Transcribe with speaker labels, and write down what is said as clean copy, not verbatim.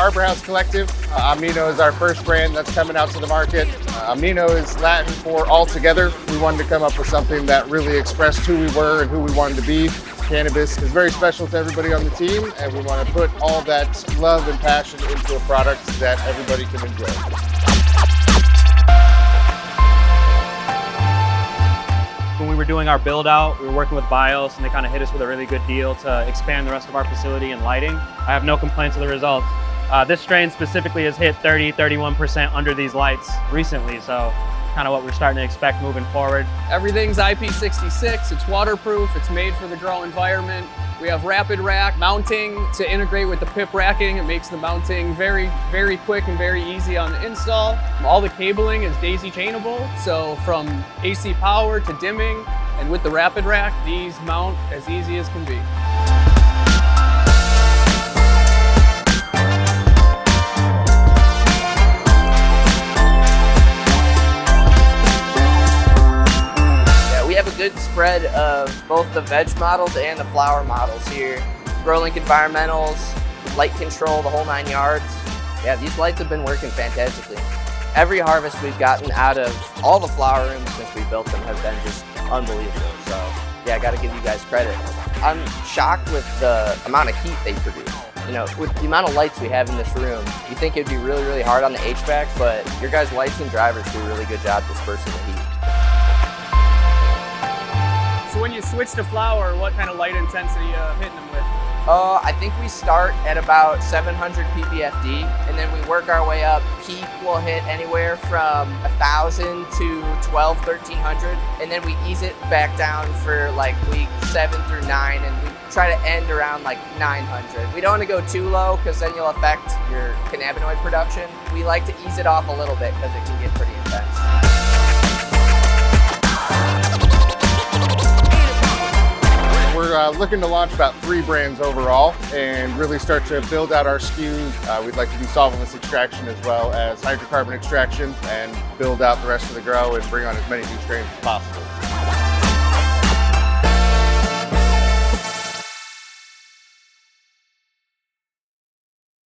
Speaker 1: Arbor House Collective. Omnino is our first brand that's coming out to the market. Omnino is Latin for all together. We wanted to come up with something that really expressed who we were and who we wanted to be. Cannabis is very special to everybody on the team, and we want to put all that love and passion into a product that everybody can enjoy.
Speaker 2: When we were doing our build out, we were working with BIOS and they kind of hit us with a really good deal to expand the rest of our facility and lighting. I have no complaints with the results. This strain specifically has hit 30–31% under these lights recently, so kind of what we're starting to expect moving forward.
Speaker 3: Everything's IP66, it's waterproof, it's made for the grow environment. We have rapid rack mounting to integrate with the PIP racking. It makes the mounting very, very quick and very easy on the install. All the cabling is daisy chainable, so from AC power to dimming, and with the rapid rack, these mount as easy as can be.
Speaker 4: We have a good spread of both the veg models and the flower models here. GrowLink environmentals, light control, the whole 9 yards. Yeah, these lights have been working fantastically. Every harvest we've gotten out of all the flower rooms since we built them has been just unbelievable. So yeah, I gotta give you guys credit. I'm shocked with the amount of heat they produce. You know, with the amount of lights we have in this room, you think it'd be really, really hard on the HVAC, but your guys' lights and drivers do a really good job dispersing the heat.
Speaker 3: So when you switch to flower, what kind of light intensity hitting them with?
Speaker 4: I think we start at about 700 PPFD, and then we work our way up. Peak will hit anywhere from 1,000 to 1,200–1,300, and then we ease it back down for like week 7 through 9, and we try to end around like 900. We don't want to go too low because then you'll affect your cannabinoid production. We like to ease it off a little bit because it can get pretty intense.
Speaker 1: We're looking to launch about 3 brands overall and really start to build out our SKUs. We'd like to do solventless extraction as well as hydrocarbon extraction and build out the rest of the grow and bring on as many new strains as possible.